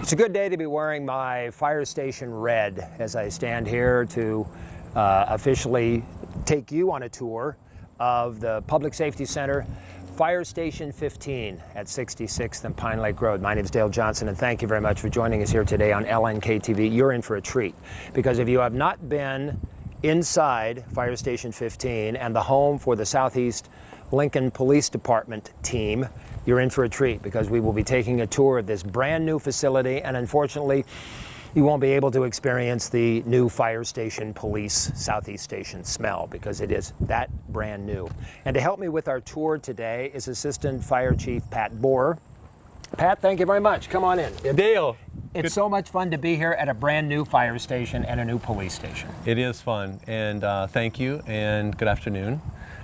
It's a good day to be wearing my fire station red as I stand here to officially take you on a tour of the Public Safety Center, Fire Station 15 at 66th and Pine Lake Road. My name is Dale Johnson, and thank you very much for joining us here today on LNK TV. You're in for a treat, because if you have not been inside Fire Station 15 and the home for the Southeast Lincoln Police Department team, you're in for a treat, because we will be taking a tour of this brand new facility, and unfortunately you won't be able to experience the new Fire Station Police Southeast Station smell, because it is that brand new. And to help me with our tour today is Assistant Fire Chief Pat Bohr. Pat, thank you very much. Come on in. Dale. It's so much fun to be here at a brand new fire station and a new police station. It is fun, and thank you, and good afternoon.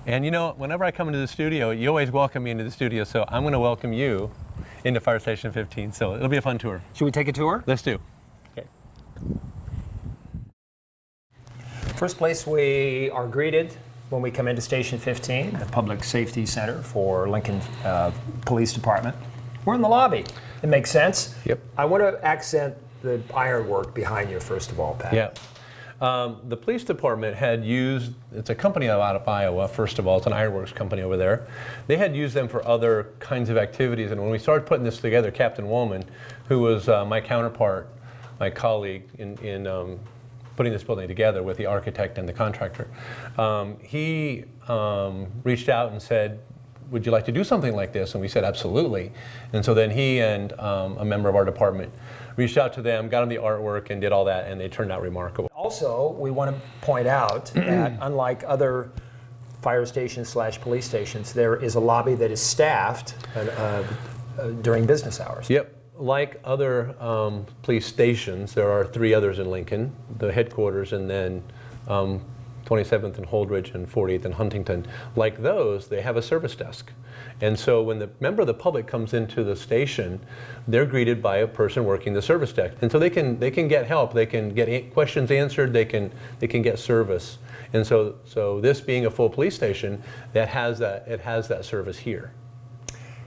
And you know, whenever I come into the studio, you always welcome me into the studio, so I'm going to welcome you into Fire Station 15, so it'll be a fun tour. Should we take a tour? Let's do. Okay. First place we are greeted when we come into Station 15, the Public Safety Center for Lincoln Police Department. We're in the lobby. It makes sense. Yep. I want to accent the ironwork behind you, first of all, Pat. Yeah. The police department had used, it's a company out of Iowa, first of all, it's an ironworks company over there. They had used them for other kinds of activities, and when we started putting this together, Captain Woolman, who was my counterpart, my colleague in putting this building together with the architect and the contractor, he reached out and said, would you like to do something like this? And we said, absolutely. And so then he and a member of our department reached out to them, got them the artwork, and did all that, and they turned out remarkable. Also, we want to point out that unlike other fire stations / police stations, there is a lobby that is staffed during business hours. Yep. Like other police stations, there are 3 others in Lincoln, the headquarters, and then 27th and Holdridge and 40th and Huntington. Like those, they have a service desk. And so when the member of the public comes into the station, they're greeted by a person working the service desk. And so they can get help, they can get questions answered, they can get service. And so this being a full police station, it has that service here.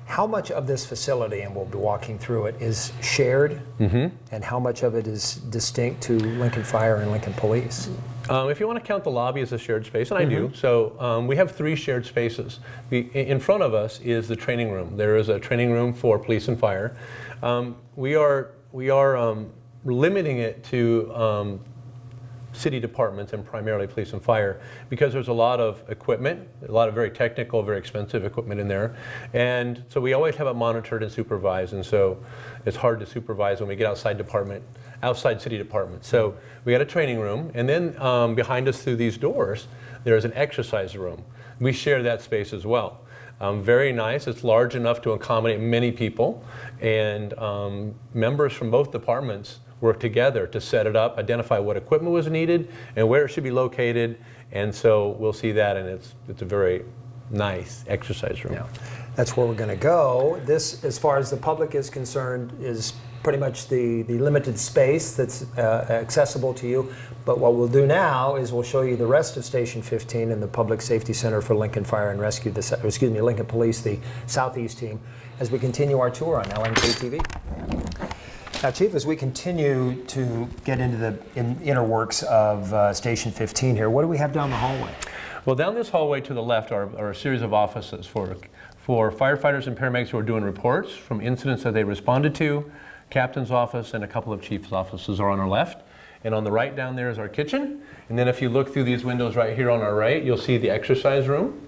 How much of this facility, and we'll be walking through it, is shared, and how much of it is distinct to Lincoln Fire and Lincoln Police? If you want to count the lobby as a shared space, and I do, so we have 3 shared spaces. In front of us is the training room. There is a training room for police and fire. We are limiting it to city departments and primarily police and fire, because there's a lot of equipment, a lot of very technical, very expensive equipment in there. And so we always have it monitored and supervised, and so it's hard to supervise when we get outside city departments. So we got a training room, and then behind us through these doors, there's an exercise room. We share that space as well. Very nice. It's large enough to accommodate many people, and members from both departments work together to set it up, identify what equipment was needed and where it should be located, and so we'll see that, and it's a very nice exercise room. Yeah. That's where we're going to go. This, as far as the public is concerned, is pretty much the limited space that's accessible to you. But what we'll do now is we'll show you the rest of Station 15 and the Public Safety Center for Lincoln Fire and Rescue, Lincoln Police, the Southeast team, as we continue our tour on LNK TV. Now, Chief, as we continue to get into the inner works of Station 15 here, what do we have down the hallway? Well, down this hallway to the left are a series of offices for firefighters and paramedics who are doing reports from incidents that they responded to. Captain's office and a couple of chief's offices are on our left. And on the right down there is our kitchen. And then if you look through these windows right here on our right, you'll see the exercise room.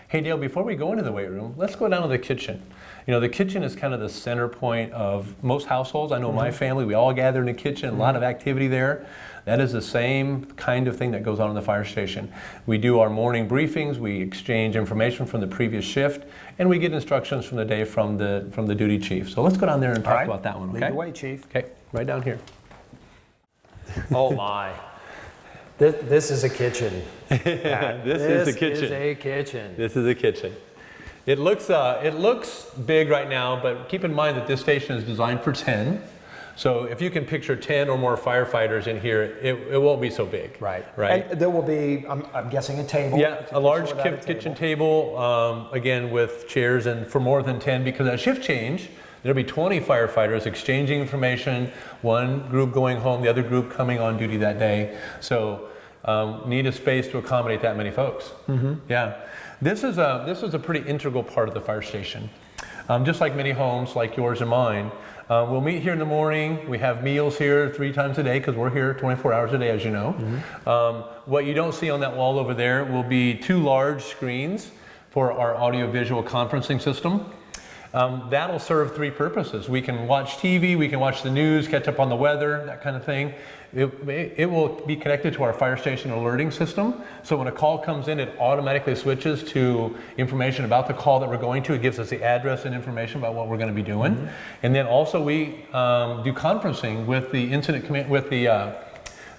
Hey Dale, before we go into the weight room, let's go down to the kitchen. You know, the kitchen is kind of the center point of most households. I know my family, we all gather in the kitchen, a lot of activity there. That is the same kind of thing that goes on in the fire station. We do our morning briefings, we exchange information from the previous shift, and we get instructions from the day from the duty chief. So let's go down there and talk about that one, okay? Lead the way, Chief. Okay, right down here. Oh my. This is a kitchen. This is a kitchen. This is a kitchen. This is a kitchen. It looks big right now, but keep in mind that this station is designed for 10. So if you can picture 10 or more firefighters in here, it won't be so big. Right. Right. And there will be, I'm guessing, a table. Yeah, a large kitchen table, again with chairs, and for more than 10, because at shift change, There'll be 20 firefighters exchanging information, one group going home, the other group coming on duty that day. So need a space to accommodate that many folks. Yeah, this is a pretty integral part of the fire station. Just like many homes like yours and mine, we'll meet here in the morning. We have meals here 3 times a day because we're here 24 hours a day, as you know. What you don't see on that wall over there will be 2 large screens for our audio-visual conferencing system. That'll serve 3 purposes. We can watch TV, we can watch the news, catch up on the weather, that kind of thing. It will be connected to our fire station alerting system. So when a call comes in, it automatically switches to information about the call that we're going to. It gives us the address and information about what we're going to be doing. And then also we do conferencing with the incident command, with the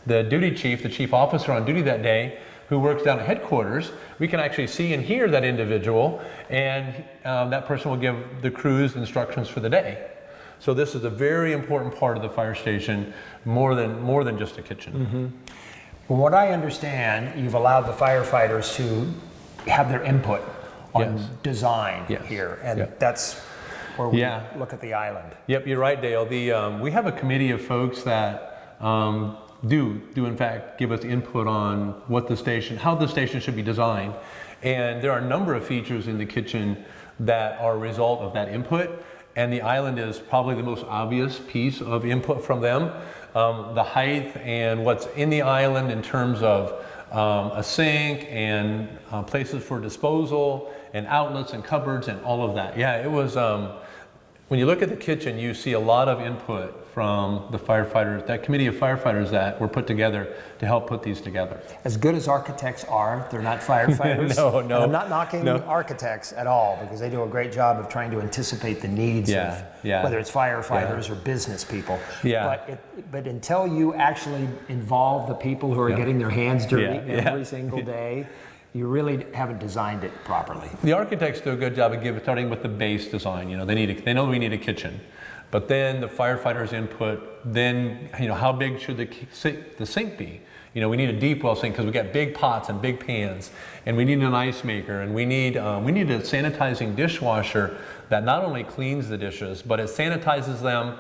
duty chief, the chief officer on duty that day, who works down at headquarters. We can actually see and hear that individual, and that person will give the crews instructions for the day. So this is a very important part of the fire station, more than just a kitchen. From what I understand, you've allowed the firefighters to have their input on design here, and that's where we look at the island. Yep, you're right, Dale. We have a committee of folks that do in fact give us input on how the station should be designed. And there are a number of features in the kitchen that are a result of that input. And the island is probably the most obvious piece of input from them. The height and what's in the island in terms of a sink and places for disposal and outlets and cupboards and all of that. Yeah, it was, when you look at the kitchen, you see a lot of input from the firefighters, that committee of firefighters that were put together to help put these together. As good as architects are, they're not firefighters. No. And I'm not knocking architects at all, because they do a great job of trying to anticipate the needs of whether it's firefighters or business people. But until you actually involve the people who are getting their hands dirty every single day, you really haven't designed it properly. The architects do a good job of starting with the base design. You know, they know we need a kitchen. But then the firefighters' input, then, how big should the sink be? We need a deep well sink because we got big pots and big pans, and we need an ice maker, and we need a sanitizing dishwasher that not only cleans the dishes, but it sanitizes them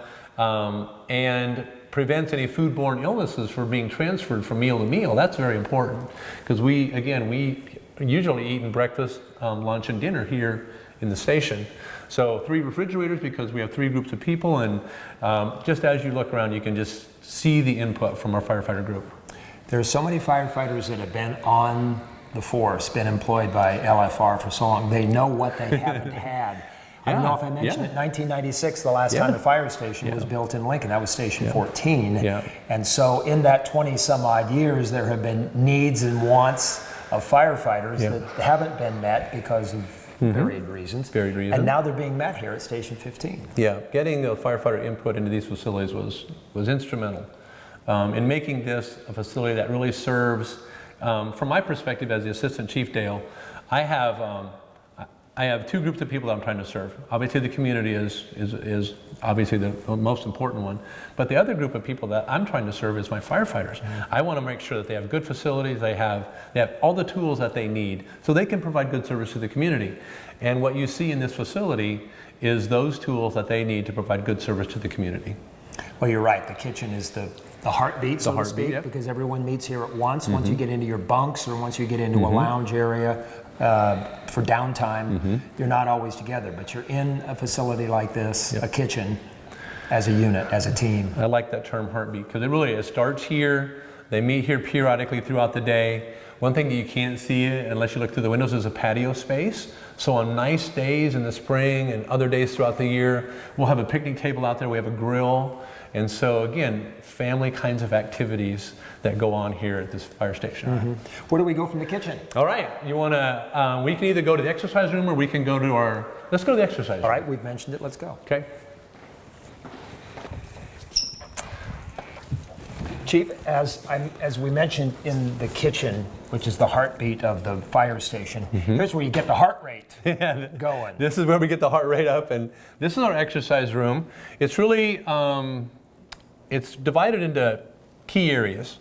and prevents any foodborne illnesses from being transferred from meal to meal. That's very important, because we usually eat breakfast, lunch, and dinner here in the station. So 3 refrigerators, because we have 3 groups of people, and just as you look around, you can just see the input from our firefighter group. There's so many firefighters that have been on the force, been employed by LFR for so long, they know what they haven't had. I don't know if I mentioned it, 1996, the last time the fire station was built in Lincoln. That was Station 14. And so in that 20 some odd years, there have been needs and wants of firefighters that haven't been met because of varied reasons. And now they're being met here at Station 15. Yeah, getting the firefighter input into these facilities was instrumental in making this a facility that really serves, from my perspective as the Assistant Chief, Dale, I have 2 groups of people that I'm trying to serve. Obviously the community is obviously the most important one, but the other group of people that I'm trying to serve is my firefighters. I want to make sure that they have good facilities, they have all the tools that they need so they can provide good service to the community. And what you see in this facility is those tools that they need to provide good service to the community. Well, you're right. The kitchen is the heartbeat, so to speak, because everyone meets here at once. Once you get into your bunks or once you get into a lounge area, for downtime, you're not always together, but you're in a facility like this, a kitchen, as a unit, as a team. I like that term, heartbeat, because it starts here. They meet here periodically throughout the day. One thing that you can't see unless you look through the windows is a patio space. So on nice days in the spring and other days throughout the year, we'll have a picnic table out there, we have a grill. And so again, family kinds of activities that go on here at this fire station. Where do we go from the kitchen? All right, we can either go to the exercise room or we can go to let's go to the exercise room. All right, we've mentioned it, let's go. Okay. Chief, as we mentioned in the kitchen, which is the heartbeat of the fire station, here's where you get the heart rate going. This is where we get the heart rate up, and this is our exercise room. It's really, it's divided into key areas.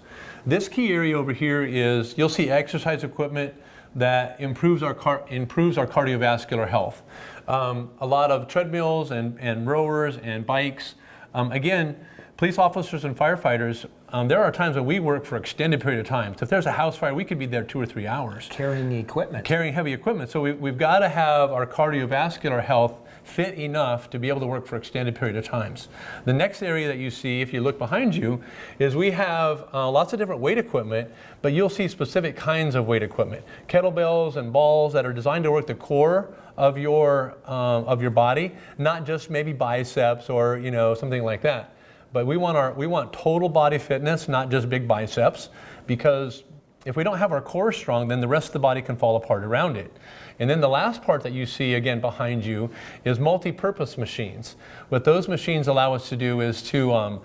This key area over here is, you'll see exercise equipment that improves our cardiovascular health. A lot of treadmills and rowers and bikes. Again, police officers and firefighters, there are times when we work for extended period of time. So if there's a house fire, we could be there 2 or 3 hours. Carrying equipment. Carrying heavy equipment. So we've got to have our cardiovascular health fit enough to be able to work for extended period of times. The next area that you see, if you look behind you, is we have lots of different weight equipment, but you'll see specific kinds of weight equipment. Kettlebells and balls that are designed to work the core of your body, not just maybe biceps or something like that. But we want total body fitness, not just big biceps, because if we don't have our core strong, then the rest of the body can fall apart around it. And then the last part that you see again behind you is multi-purpose machines. What those machines allow us to do is to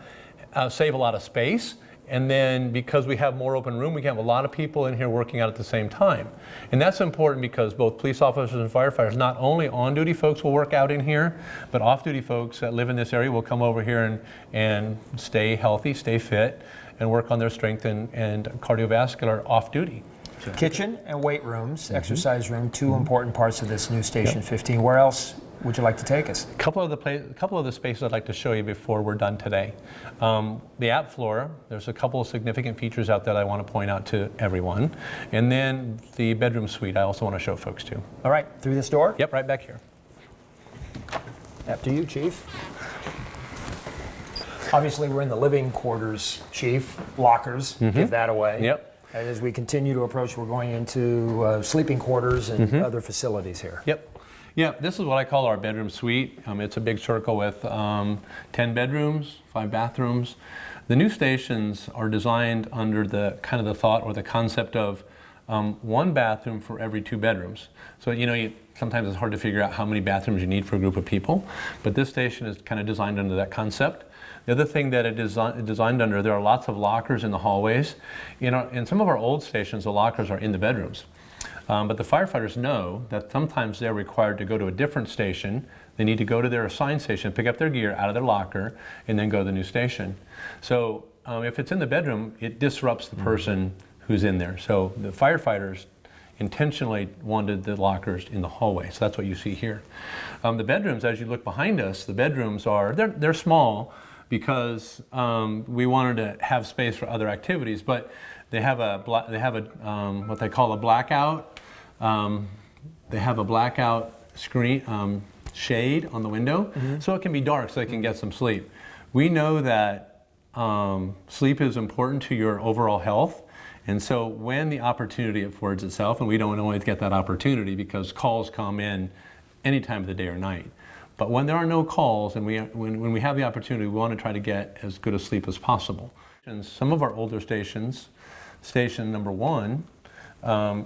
save a lot of space. And then because we have more open room, we can have a lot of people in here working out at the same time. And that's important because both police officers and firefighters, not only on-duty folks will work out in here, but off-duty folks that live in this area will come over here and stay healthy, stay fit, and work on their strength and cardiovascular off-duty. Kitchen and weight rooms, exercise room, two important parts of this new Station 15. Where else would you like to take us? A couple of the spaces I'd like to show you before we're done today. The app floor, there's a couple of significant features out that I want to point out to everyone. And then the bedroom suite I also want to show folks too. All right, through this door? Yep, right back here. After you, Chief. Obviously, we're in the living quarters, Chief. Lockers, give that away. Yep. As we continue to approach, we're going into sleeping quarters and other facilities here. Yep. Yeah, this is what I call our bedroom suite. It's a big circle with 10 bedrooms, 5 bathrooms. The new stations are designed under the kind of the thought or the concept of 1 bathroom for every 2 bedrooms. So sometimes it's hard to figure out how many bathrooms you need for a group of people, but this station is kind of designed under that concept. The other thing that it is designed under, there are lots of lockers in the hallways. In some of our old stations, the lockers are in the bedrooms. But the firefighters know that sometimes they're required to go to a different station. They need to go to their assigned station, pick up their gear out of their locker, and then go to the new station. So if it's in the bedroom, it disrupts the person who's in there. So the firefighters intentionally wanted the lockers in the hallway. So that's what you see here. The bedrooms, as you look behind us, the bedrooms they're small because we wanted to have space for other activities, but they have what they call a blackout. They have a blackout screen shade on the window, so it can be dark, so they can get some sleep. We know that sleep is important to your overall health, and so when the opportunity affords itself, and we don't always get that opportunity because calls come in any time of the day or night. But when there are no calls and when we have the opportunity, we want to try to get as good a sleep as possible. And some of our older stations, station number 1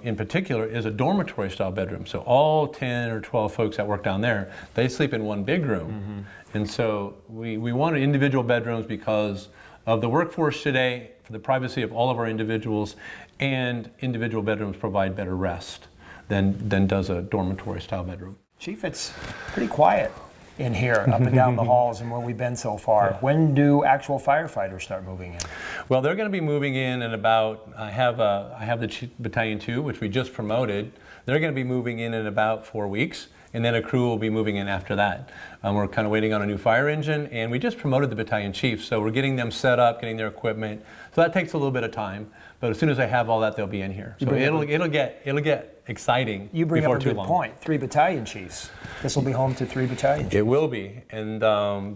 in particular, is a dormitory style bedroom. So all 10 or 12 folks that work down there, they sleep in 1 big room. And so we wanted individual bedrooms because of the workforce today, for the privacy of all of our individuals, and individual bedrooms provide better rest than does a dormitory style bedroom. Chief, it's pretty quiet in here, up and down the halls and where we've been so far. Yeah. When do actual firefighters start moving in? Well, they're going to be moving in about, I have the Battalion 2, which we just promoted. They're going to be moving in about 4 weeks, and then a crew will be moving in after that. We're kind of waiting on a new fire engine, and we just promoted the battalion chief, so we're getting them set up, getting their equipment. So that takes a little bit of time, but as soon as I have all that, they'll be in here. So it'll get exciting before too long. You bring up a good point. 3 battalion chiefs. This will be home to 3 battalion chiefs. It will be, and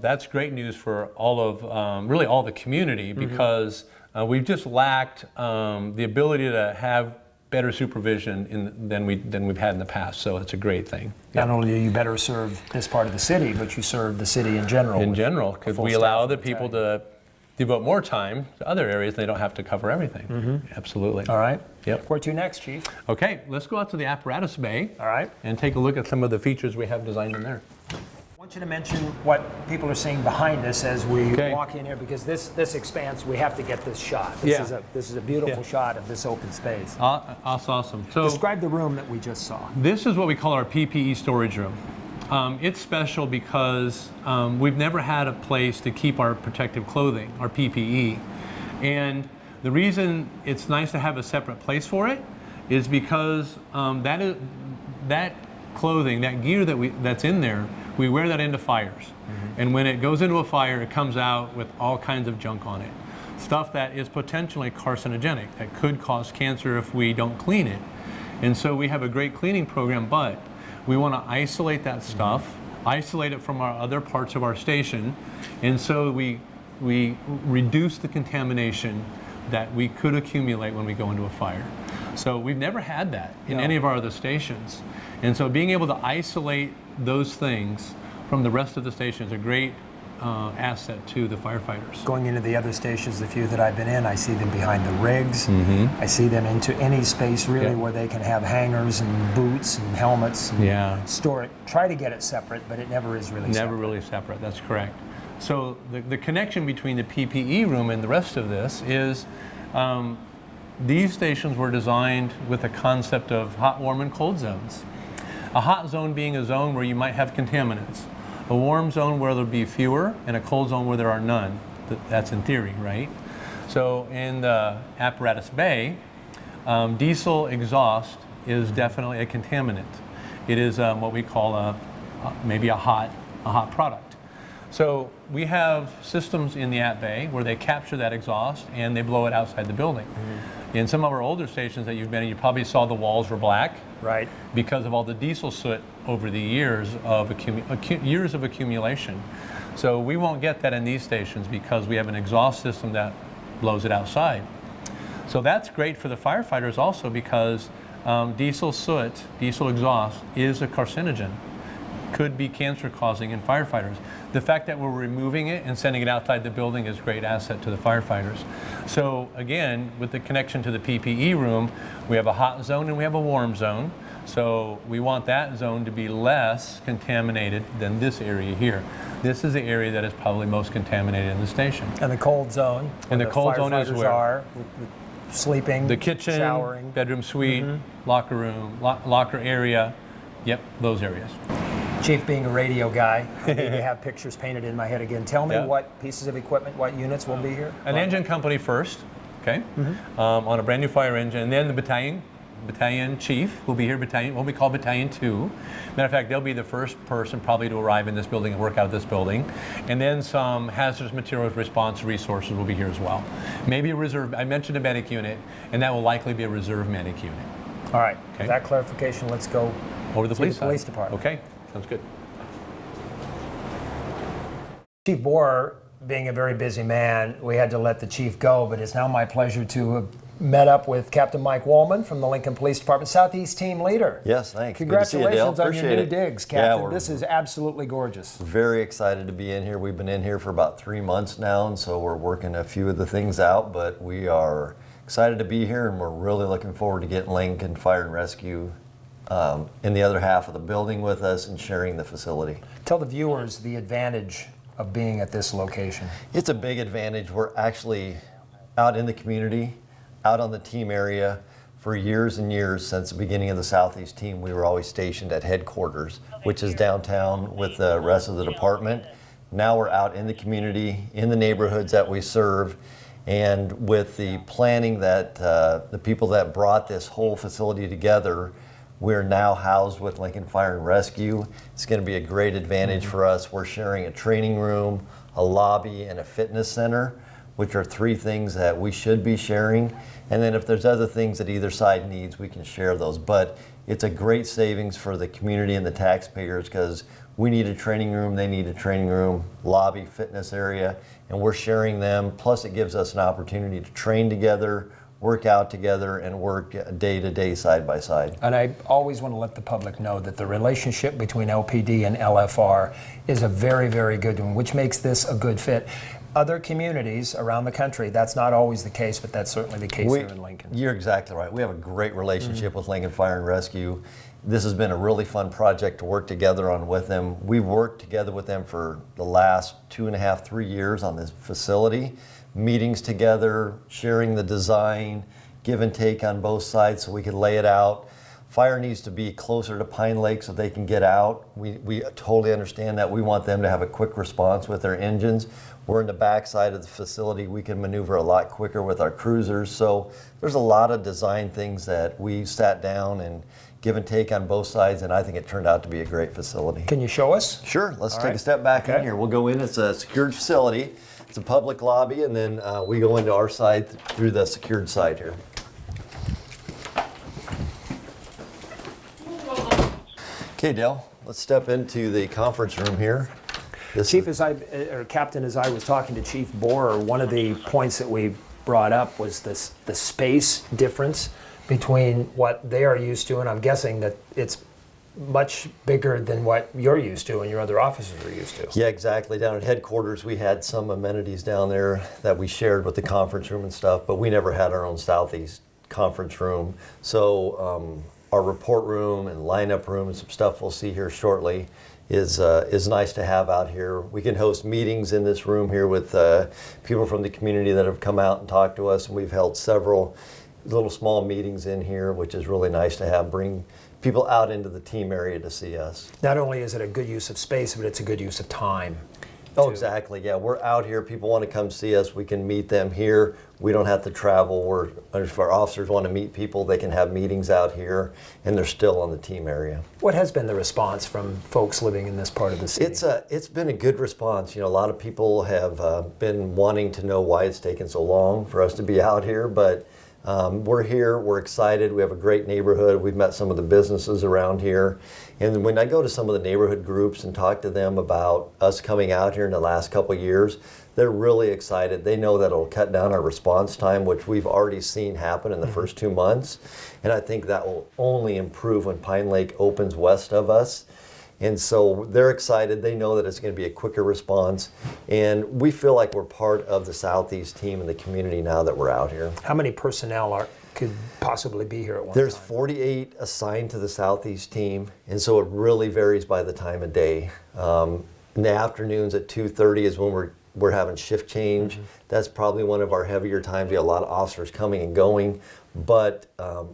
that's great news for all of really all the community, because we've just lacked the ability to have better supervision than we've had in the past. So it's a great thing. Not only do you better serve this part of the city, but you serve the city in general. In general, because we allow other people to devote more time to other areas. They don't have to cover everything. Absolutely. All right. Yep. Where to next, Chief? Okay, let's go out to the apparatus bay. All right. And take a look at some of the features we have designed in there. I want you to mention what people are seeing behind us as we walk in here, because this expanse, we have to get this shot. This is a beautiful shot of this open space. That's awesome. So describe the room that we just saw. This is what we call our PPE storage room. It's special because we've never had a place to keep our protective clothing, our PPE. And the reason it's nice to have a separate place for it is because that clothing, that gear that's in there, we wear that into fires. And when it goes into a fire, it comes out with all kinds of junk on it. Stuff that is potentially carcinogenic, that could cause cancer if we don't clean it. And so we have a great cleaning program, but we want to isolate that stuff, isolate it from our other parts of our station, and so we reduce the contamination that we could accumulate when we go into a fire. So we've never had that in any of our other stations. And so being able to isolate those things from the rest of the station is a great asset to the firefighters. Going into the other stations, the few that I've been in, I see them behind the rigs. I see them into any space really where they can have hangers and boots and helmets and store it. Try to get it separate, but it never is really separate. Never really separate, that's correct. So the connection between the PPE room and the rest of this is these stations were designed with a concept of hot, warm, and cold zones. A hot zone being a zone where you might have contaminants. A warm zone where there'll be fewer, and a cold zone where there are none. That's in theory, right? So in the apparatus bay, diesel exhaust is definitely a contaminant. It is what we call maybe a hot product. So we have systems in the app bay where they capture that exhaust and they blow it outside the building. In some of our older stations that you've been in, you probably saw the walls were black. Right. Because of all the diesel soot over the years of accumulation. So we won't get that in these stations because we have an exhaust system that blows it outside. So that's great for the firefighters also because diesel soot, diesel exhaust is a carcinogen. Could be cancer causing in firefighters. The fact that we're removing it and sending it outside the building is a great asset to the firefighters. So again, with the connection to the PPE room, we have a hot zone and we have a warm zone. So we want that zone to be less contaminated than this area here. This is the area that is probably most contaminated in the station. And the cold zone. And the cold zone is where? Are, sleeping, the kitchen, showering. bedroom suite, locker room, locker area. Yep, those areas. Chief, being a radio guy, I need to have pictures painted in my head again. Tell me what pieces of equipment, what units will be here? An engine company first, okay, on a brand new fire engine, and then the battalion chief will be here, what we call Battalion 2. Matter of fact, they'll be the first person probably to arrive in this building and work out of this building. And then some hazardous materials response resources will be here as well. Maybe a reserve, I mentioned a medic unit, and that will likely be a reserve medic unit. All right, with that clarification, let's go over to the police department. Okay, sounds good. Chief Borer, being a very busy man, we had to let the chief go, but it's now my pleasure to have met up with Captain Mike Woolman from the Lincoln Police Department, Southeast Team Leader. Yes, thanks. Congratulations on your new digs, Captain. Yeah, this is absolutely gorgeous. Very excited to be in here. We've been in here for about 3 months now, and so we're working a few of the things out, but we are excited to be here, and we're really looking forward to getting Lincoln Fire and Rescue in the other half of the building with us and sharing the facility. Tell the viewers the advantage of being at this location. It's a big advantage. We're actually out in the community, out on the team area. For years and years, since the beginning of the Southeast Team, we were always stationed at headquarters, which is downtown with the rest of the department. Now we're out in the community, in the neighborhoods that we serve, and with the planning that the people that brought this whole facility together, we're now housed with Lincoln Fire and Rescue. It's going to be a great advantage for us. We're sharing a training room, a lobby, and a fitness center, which are 3 things that we should be sharing. And then if there's other things that either side needs, we can share those. But it's a great savings for the community and the taxpayers because we need a training room, they need a training room, lobby, fitness area, and we're sharing them. Plus it gives us an opportunity to train together, work out together, and work day to day, side by side. And I always want to let the public know that the relationship between LPD and LFR is a very, very good one, which makes this a good fit. Other communities around the country, that's not always the case, but that's certainly the case here in Lincoln. You're exactly right. We have a great relationship with Lincoln Fire and Rescue. This has been a really fun project to work together on with them. We've worked together with them for the last 2.5, 3 years on this facility. Meetings together, sharing the design, give and take on both sides so we can lay it out. Fire needs to be closer to Pine Lake so they can get out. We totally understand that. We want them to have a quick response with their engines. We're in the back side of the facility. We can maneuver a lot quicker with our cruisers. So there's a lot of design things that we sat down and give and take on both sides, and I think it turned out to be a great facility. Can you show us? Sure, let's All take right. a step back in Okay. here. We'll go in, it's a secured facility. It's a public lobby, and then we go into our side through the secured side here. Okay, Dale, let's step into the conference room here. Chief, Captain, as I was talking to Chief Borer, one of the points that we brought up was the space difference between what they are used to, and I'm guessing that it's much bigger than what you're used to and your other officers are used to. Yeah, exactly. Down at headquarters, we had some amenities down there that we shared with the conference room and stuff, but we never had our own Southeast conference room. So our report room and lineup room and some stuff we'll see here shortly is nice to have out here. We can host meetings in this room here with people from the community that have come out and talked to us, and we've held several little small meetings in here, which is really nice to have, bring people out into the team area to see us. Not only is it a good use of space, but it's a good use of time. Oh, exactly. Yeah, we're out here. People want to come see us. We can meet them here. We don't have to travel. If our officers want to meet people, they can have meetings out here, and they're still on the team area. What has been the response from folks living in this part of the city? It's been a good response. You know, a lot of people have been wanting to know why it's taken so long for us to be out here, but we're here, we're excited, we have a great neighborhood, we've met some of the businesses around here. And when I go to some of the neighborhood groups and talk to them about us coming out here in the last couple of years, they're really excited. They know that it'll cut down our response time, which we've already seen happen in the first 2 months. And I think that will only improve when Pine Lake opens west of us. And so they're excited. They know that it's going to be a quicker response. And we feel like we're part of the Southeast team in the community now that we're out here. How many personnel could possibly be here at one There's time? 48 assigned to the Southeast team, and so it really varies by the time of day. In the afternoons at 2:30 is when we're having shift change. That's probably one of our heavier times. We have a lot of officers coming and going. But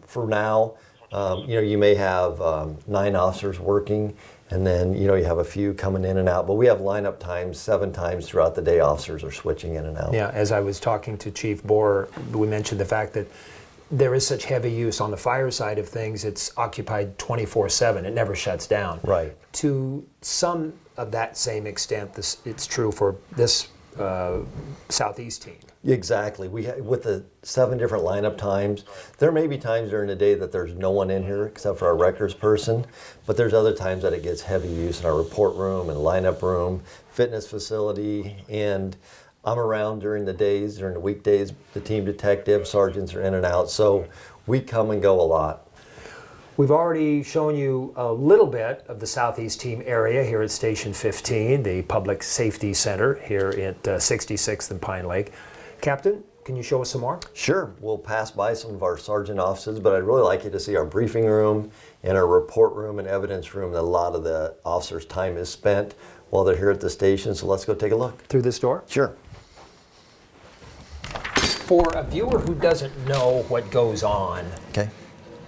for now, you may have 9 officers working, and then you have a few coming in and out. But we have lineup times 7 times throughout the day. Officers are switching in and out. Yeah, as I was talking to Chief Borer, we mentioned the fact that there is such heavy use on the fire side of things. It's occupied 24/7. It never shuts down. Right. To some of that same extent, it's true for this Southeast team. Exactly. With the 7 different lineup times, there may be times during the day that there's no one in here except for our records person, but there's other times that it gets heavy use in our report room and lineup room, fitness facility, and I'm around during the days, during the weekdays. The team detective, sergeants are in and out, so we come and go a lot. We've already shown you a little bit of the Southeast team area here at Station 15, the Public Safety Center here at 66th and Pine Lake. Captain, can you show us some more? Sure, we'll pass by some of our sergeant offices, but I'd really like you to see our briefing room and our report room and evidence room that a lot of the officers' time is spent while they're here at the station, so let's go take a look. Through this door? Sure. For a viewer who doesn't know what goes on Okay.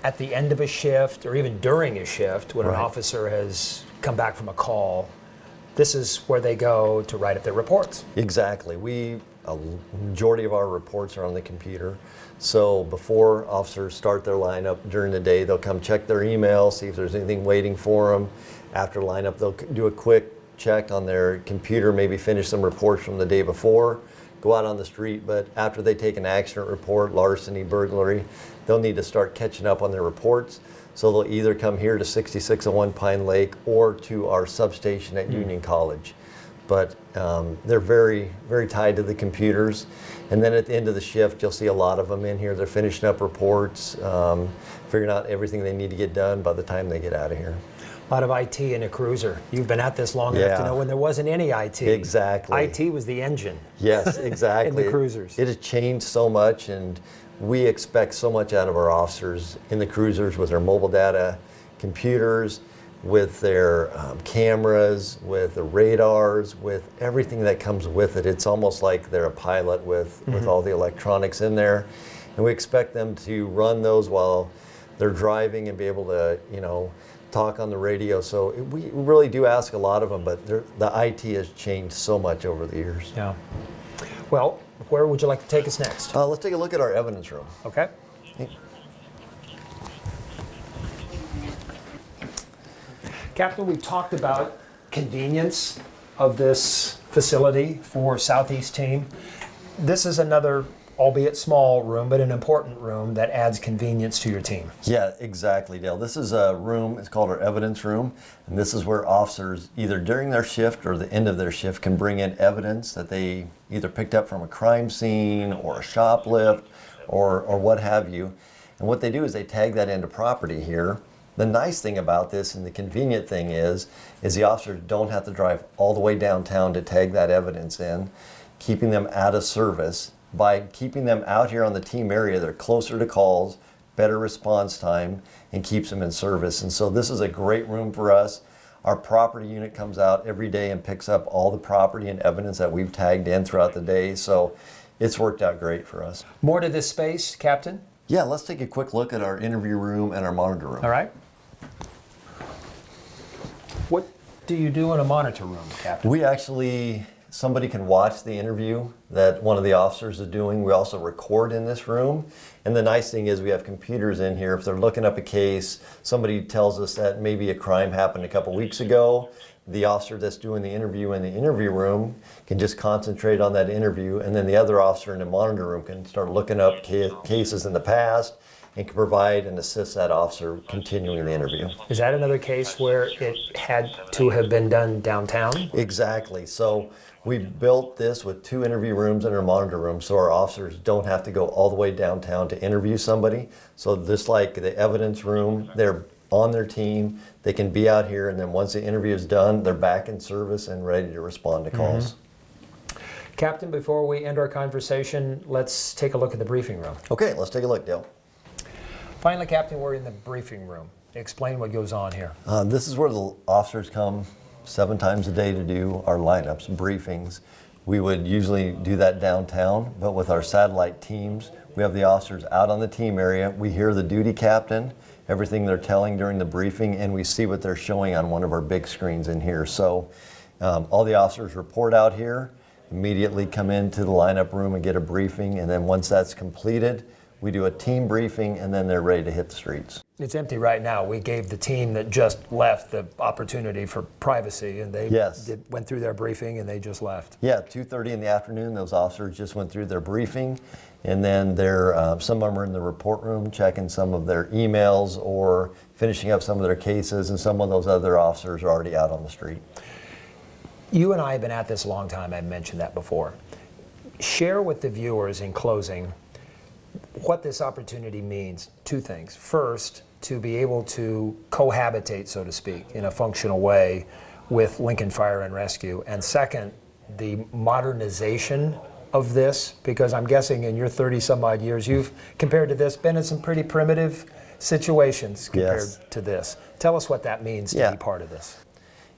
at the end of a shift or even during a shift when an Right. officer has come back from a call, this is where they go to write up their reports. Exactly. A majority of our reports are on the computer. So before officers start their lineup during the day, they'll come check their email, see if there's anything waiting for them. After lineup, they'll do a quick check on their computer, maybe finish some reports from the day before, go out on the street. But after they take an accident report, larceny, burglary, they'll need to start catching up on their reports. So they'll either come here to 6601 Pine Lake or to our substation at Union College. But they're very, very tied to the computers. And then at the end of the shift, you'll see a lot of them in here. They're finishing up reports, figuring out everything they need to get done by the time they get out of here. A lot of IT in a cruiser. You've been at this long enough to Yeah. know when there wasn't any IT. Exactly. IT was the engine. Yes, exactly. In the cruisers. It has changed so much, and we expect so much out of our officers in the cruisers with their mobile data, computers, with their cameras, with the radars, with everything that comes with it. It's almost like they're a pilot with all the electronics in there. And we expect them to run those while they're driving and be able to, talk on the radio. So we really do ask a lot of them, but the IT has changed so much over the years. Yeah. Well, where would you like to take us next? Let's take a look at our evidence room. Okay. Captain, we've talked about convenience of this facility for Southeast Team. This is another, albeit small room, but an important room that adds convenience to your team. Yeah, exactly, Dale. This is a room, it's called our evidence room, and this is where officers, either during their shift or the end of their shift, can bring in evidence that they either picked up from a crime scene or a shoplift or what have you. And what they do is they tag that into property here. The nice thing about this and the convenient thing is the officers don't have to drive all the way downtown to tag that evidence in, keeping them out of service. By keeping them out here on the team area, they're closer to calls, better response time, and keeps them in service. And so this is a great room for us. Our property unit comes out every day and picks up all the property and evidence that we've tagged in throughout the day. So it's worked out great for us. More to this space, Captain? Yeah, let's take a quick look at our interview room and our monitor room. All right. What do you do in a monitor room, Captain? We actually, somebody can watch the interview that one of the officers is doing. We also record in this room. And the nice thing is we have computers in here. If they're looking up a case, somebody tells us that maybe a crime happened a couple weeks ago, the officer that's doing the interview in the interview room can just concentrate on that interview, and then the other officer in the monitor room can start looking up cases in the past and can provide and assist that officer continuing the interview. Is that another case where it had to have been done downtown? Exactly. So we built this with 2 interview rooms and a monitor room so our officers don't have to go all the way downtown to interview somebody. So just like the evidence room, they're on their team, they can be out here, and then once the interview is done, they're back in service and ready to respond to calls. Captain, before we end our conversation, let's take a look at the briefing room. Okay, let's take a look, Dale. Finally, Captain, we're in the briefing room. Explain what goes on here. This is where the officers come 7 times a day to do our lineups, briefings. We would usually do that downtown, but with our satellite teams, we have the officers out on the team area. We hear the duty captain, everything they're telling during the briefing, and we see what they're showing on one of our big screens in here. So all the officers report out here, immediately come into the lineup room and get a briefing, and then once that's completed, we do a team briefing, and then they're ready to hit the streets. It's empty right now. We gave the team that just left the opportunity for privacy, and they went through their briefing and they just left. Yeah, 2:30 in the afternoon, those officers just went through their briefing, and then some of them are in the report room checking some of their emails or finishing up some of their cases, and some of those other officers are already out on the street. You and I have been at this a long time. I've mentioned that before. Share with the viewers in closing what this opportunity means. 2 things. First, to be able to cohabitate, so to speak, in a functional way with Lincoln Fire and Rescue. And second, the modernization of this, because I'm guessing in your 30 some odd years, you've, compared to this, been in some pretty primitive situations compared to this. Tell us what that means to be part of this.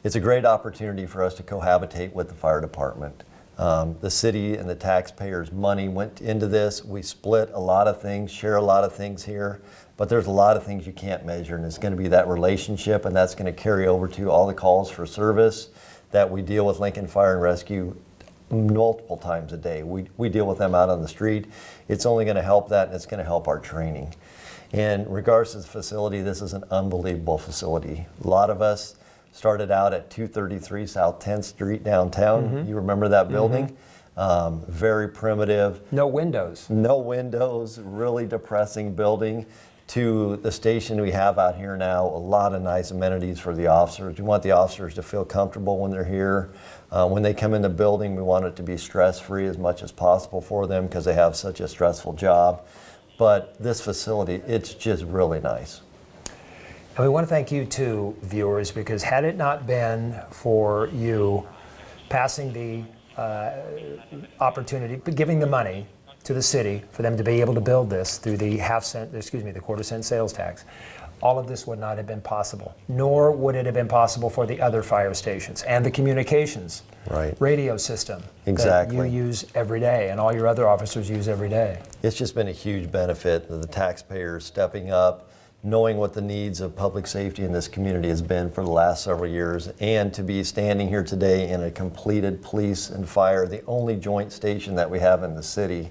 It's a great opportunity for us to cohabitate with the fire department. The city and the taxpayers' money went into this. We split a lot of things, share a lot of things here, but there's a lot of things you can't measure, and it's going to be that relationship, and that's going to carry over to all the calls for service that we deal with Lincoln Fire and Rescue multiple times a day. We deal with them out on the street. It's only going to help that, and it's going to help our training. In regards to the facility, this is an unbelievable facility. A lot of us started out at 233 South 10th Street downtown. You remember that building? Very primitive. No windows. No windows, really depressing building. To the station we have out here now, a lot of nice amenities for the officers. We want the officers to feel comfortable when they're here. When they come in the building, we want it to be stress-free as much as possible for them because they have such a stressful job. But this facility, it's just really nice. And we want to thank you too, viewers, because had it not been for you passing the opportunity, giving the money to the city for them to be able to build this through the the quarter-cent sales tax, all of this would not have been possible. Nor would it have been possible for the other fire stations and the communications radio system that you use every day and all your other officers use every day. It's just been a huge benefit of the taxpayers stepping up, knowing what the needs of public safety in this community has been for the last several years, and to be standing here today in a completed police and fire, the only joint station that we have in the city,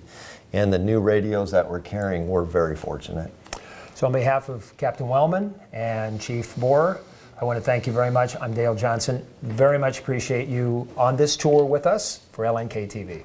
and the new radios that we're carrying, we're very fortunate. So on behalf of Captain Wellman and Chief Borer, I want to thank you very much. I'm Dale Johnson. Very much appreciate you on this tour with us for LNK TV.